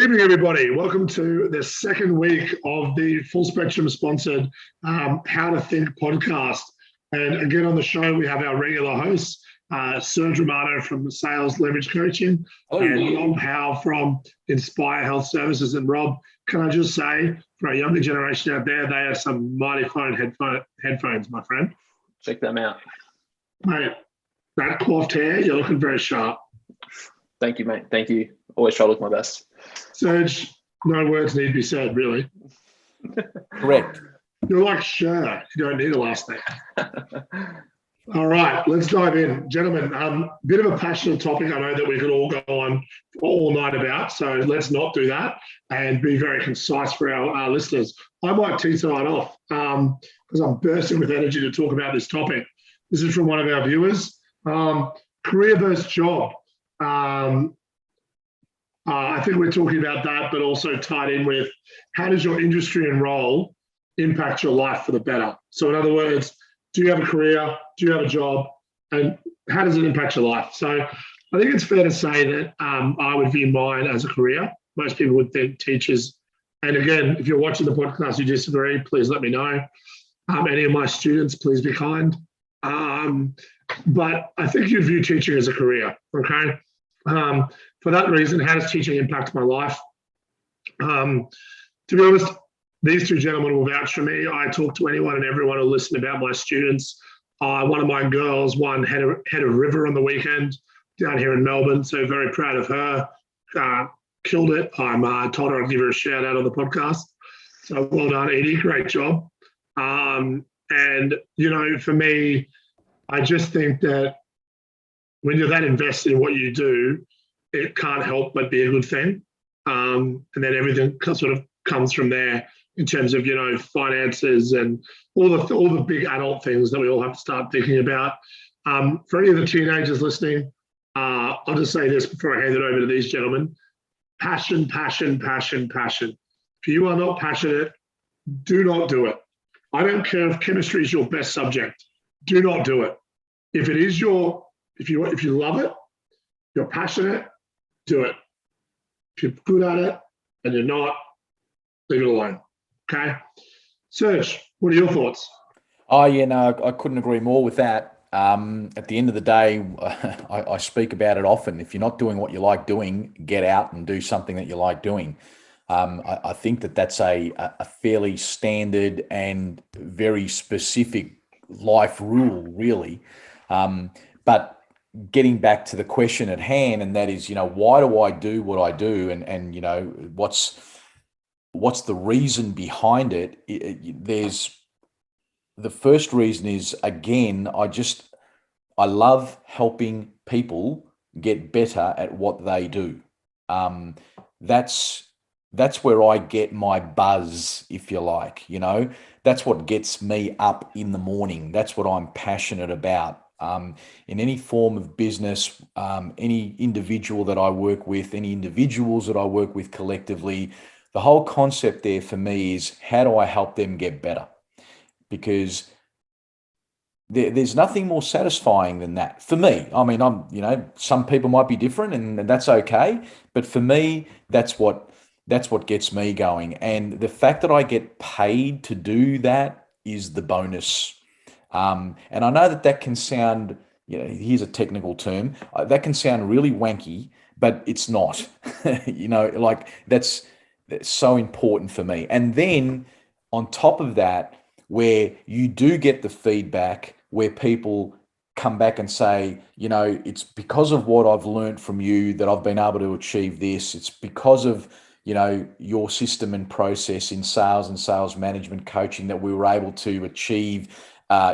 Evening, everybody. Welcome to the second week of the Full Spectrum sponsored How to Think podcast. And again, on the show, we have our regular hosts, Serge Romano from Sales Leverage Coaching. Hello. And Rob Haugh from Inspire Health Services. And Rob, can I just say, for our younger generation out there, they have some mighty fine headphones, my friend. Check them out. Mate, that coiffed hair, you're looking very sharp. Thank you, mate. Thank you. Always try to look my best. Serge, no words need to be said, really. Correct. You're like Cher. You don't need a last name. All right, let's dive in. Gentlemen, bit of a passionate topic I know that we could all go on all night about, so let's not do that and be very concise for our listeners. I might tee tonight off because I'm bursting with energy to talk about this topic. This is from one of our viewers. Career versus job. I think we're talking about that, but also tied in with how does your industry and role impact your life for the better? So in other words, do you have a career? Do you have a job? And how does it impact your life? So I think it's fair to say that I would view mine as a career. Most people would think teachers. And again, if you're watching the podcast, you disagree, please let me know. Any of my students, please be kind. But I think you'd view teaching as a career, okay? For that reason, how does teaching impact my life? To be honest, these two gentlemen will vouch for me. I talk to anyone and everyone who listen about my students. One of my girls had a river on the weekend down here in Melbourne, so very proud of her. Killed it. I told her I'd give her a shout out on the podcast. So well done, Edie. Great job. And, you know, for me, I just think that when you're that invested in what you do, it can't help but be a good thing. And then everything sort of comes from there in terms of, you know, finances and all the big adult things that we all have to start thinking about. For any of the teenagers listening, I'll just say this before I hand it over to these gentlemen. Passion, passion, passion, passion. If you are not passionate, do not do it. I don't care if chemistry is your best subject. Do not do it. If it is if you love it, you're passionate, do it. If you're good at it and you're not, leave it alone. Okay? Serge, what are your thoughts? Oh, yeah, no, I couldn't agree more with that. At the end of the day, I speak about it often. If you're not doing what you like doing, get out and do something that you like doing. I think that's a fairly standard and very specific life rule, really. But getting back to the question at hand, and that is, you know, why do I do what I do? And you know, what's the reason behind it? There's the first reason is, again, I love helping people get better at what they do. That's where I get my buzz, if you like, you know. That's what gets me up in the morning. That's what I'm passionate about. In any form of business, any individual that I work with, any individuals that I work with collectively, the whole concept there for me is, how do I help them get better? Because there's nothing more satisfying than that for me. I mean, some people might be different, and that's okay. But for me, that's what gets me going. And the fact that I get paid to do that is the bonus. And I know that can sound, you know, here's a technical term, that can sound really wanky, but it's not. You know, like that's so important for me. And then on top of that, where you do get the feedback where people come back and say, you know, it's because of what I've learned from you that I've been able to achieve this. It's because of, you know, your system and process in sales and sales management coaching that we were able to achieve,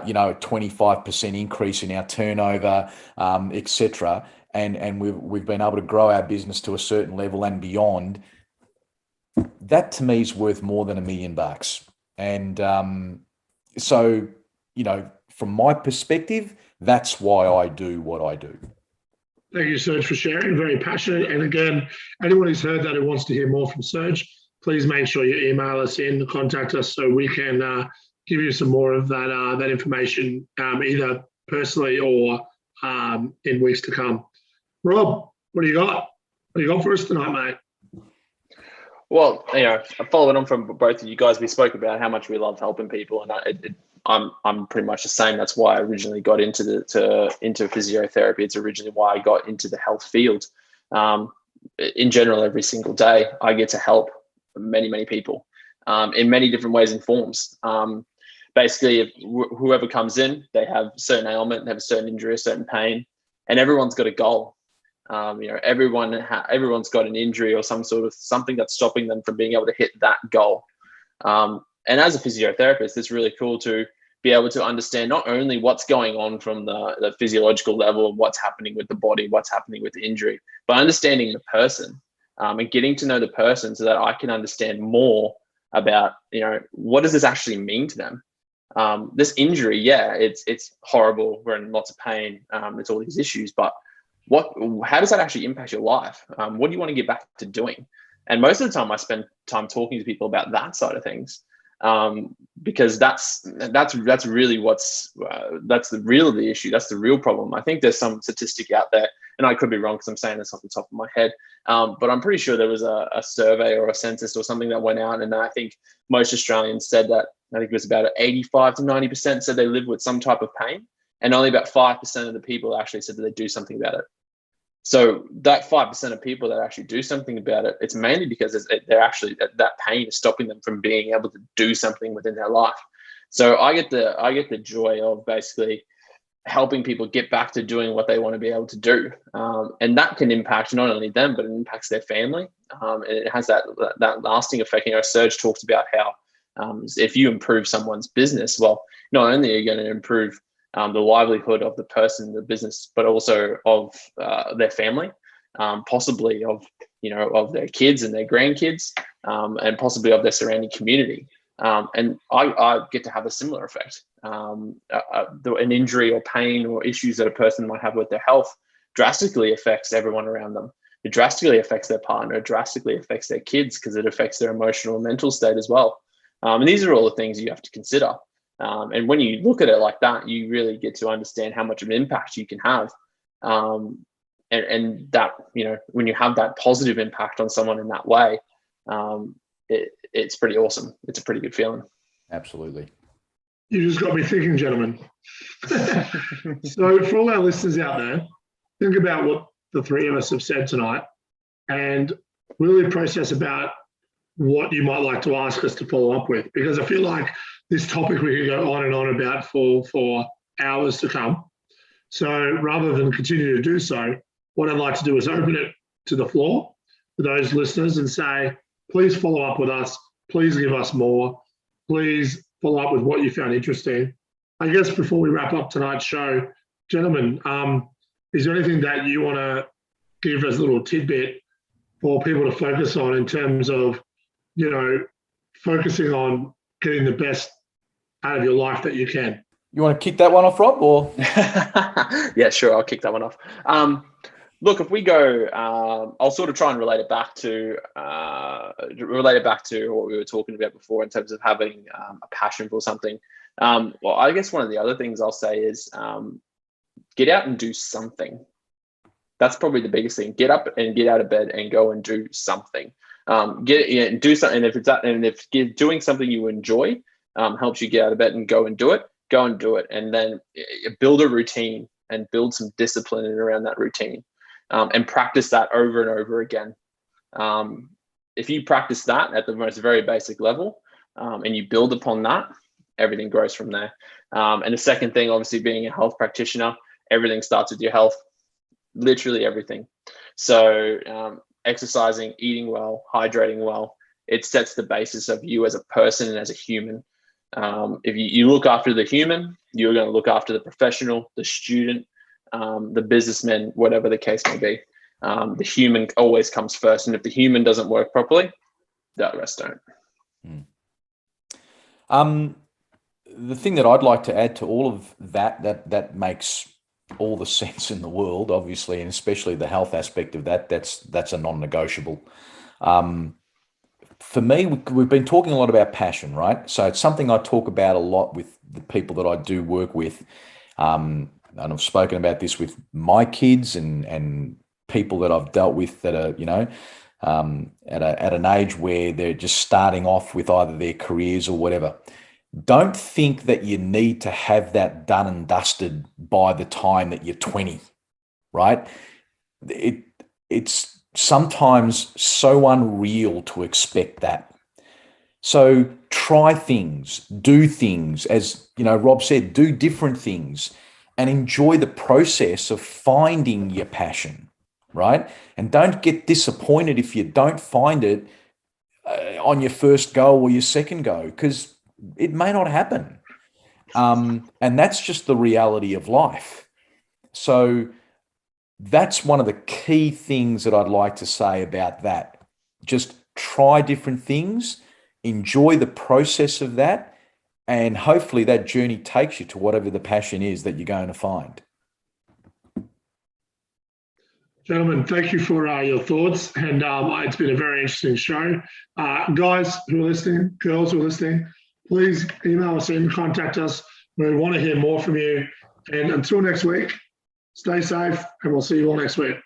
you know, a 25% increase in our turnover, etc. And we've been able to grow our business to a certain level and beyond. That to me is worth more than $1 million. And so, you know, from my perspective, that's why I do what I do. Thank you, Serge, for sharing. Very passionate. And again, anyone who's heard that who wants to hear more from Serge, please make sure you email us in, contact us so we can give you some more of that information, either personally or in weeks to come. Rob, what do you got? What do you got for us tonight, mate? Well, following on from both of you guys, we spoke about how much we love helping people, and I'm pretty much the same. That's why I originally got into physiotherapy. It's originally why I got into the health field. In general, every single day, I get to help many people in many different ways and forms. Basically, if whoever comes in, they have a certain ailment, they have a certain injury, a certain pain, and everyone's got a goal. Everyone's got an injury or some sort of something that's stopping them from being able to hit that goal. And as a physiotherapist, it's really cool to be able to understand not only what's going on from the physiological level of what's happening with the body, what's happening with the injury, but understanding the person and getting to know the person so that I can understand more about, what does this actually mean to them? This injury, yeah, it's horrible. We're in lots of pain. It's all these issues, but how does that actually impact your life? What do you want to get back to doing? And most of the time I spend time talking to people about that side of things. Because that's really that's the issue. That's the real problem. I think there's some statistic out there, and I could be wrong because I'm saying this off the top of my head. But I'm pretty sure there was a survey or a census or something that went out, and I think most Australians said that. I think it was about 85 to 90% said they live with some type of pain, and only about 5% of the people actually said that they do something about it. So that 5% of people that actually do something about it, it's mainly because they're actually that pain is stopping them from being able to do something within their life. So I get the joy of basically helping people get back to doing what they want to be able to do, and that can impact not only them but it impacts their family, and it has that lasting effect. Serge talked about how if you improve someone's business, well, not only are you going to improve the livelihood of the person, the business, but also of their family, possibly of their kids and their grandkids, and possibly of their surrounding community. And I get to have a similar effect. An injury or pain or issues that a person might have with their health drastically affects everyone around them. It drastically affects their partner. It drastically affects their kids because it affects their emotional and mental state as well. And these are all the things you have to consider. And when you look at it like that, you really get to understand how much of an impact you can have. And that, when you have that positive impact on someone in that way, it's pretty awesome. It's a pretty good feeling. Absolutely. You just got me thinking, gentlemen. So for all our listeners out there, think about what the three of us have said tonight and really process about what you might like to ask us to follow up with, because I feel like this topic we could go on and on about for hours to come. So rather than continue to do so, what I'd like to do is open it to the floor for those listeners and say, please follow up with us. Please give us more. Please follow up with what you found interesting. I guess before we wrap up tonight's show, gentlemen, is there anything that you want to give as a little tidbit for people to focus on in terms of, focusing on getting the best out of your life that you can? You want to kick that one off, Rob, or? Yeah, sure. I'll kick that one off. Look, if we go, I'll sort of try and relate it back to what we were talking about before in terms of having a passion for something. Well, I guess one of the other things I'll say is get out and do something. That's probably the biggest thing. Get up and get out of bed and go and do something. Do something. And if doing something you enjoy helps you get out of bed and go and do it, go and do it. And then build a routine and build some discipline around that routine, and practice that over and over again. If you practice that at the most very basic level, and you build upon that, everything grows from there. And the second thing, obviously, being a health practitioner, everything starts with your health, literally everything. So exercising, eating well, hydrating well, it sets the basis of you as a person and as a human. If you look after the human, you're going to look after the professional, the student, the businessman, whatever the case may be. The human always comes first. And if the human doesn't work properly, the rest don't. The thing that I'd like to add to all of that makes all the sense in the world, obviously, and especially the health aspect of that's a non-negotiable. For me, we've been talking a lot about passion, right? So it's something I talk about a lot with the people that I do work with. And I've spoken about this with my kids and people that I've dealt with that are, at an age where they're just starting off with either their careers or whatever. Don't think that you need to have that done and dusted by the time that you're 20, right? It's sometimes so unreal to expect that. So try things, do things, as you know, Rob said, do different things and enjoy the process of finding your passion, right? And don't get disappointed if you don't find it on your first go or your second go, because it may not happen. And that's just the reality of life. So that's one of the key things that I'd like to say about that. Just try different things, enjoy the process of that, and hopefully that journey takes you to whatever the passion is that you're going to find. Gentlemen, thank you for your thoughts, and it's been a very interesting show. Guys who are listening, girls who are listening, please email us in, contact us. We want to hear more from you. And until next week, stay safe, and we'll see you all next week.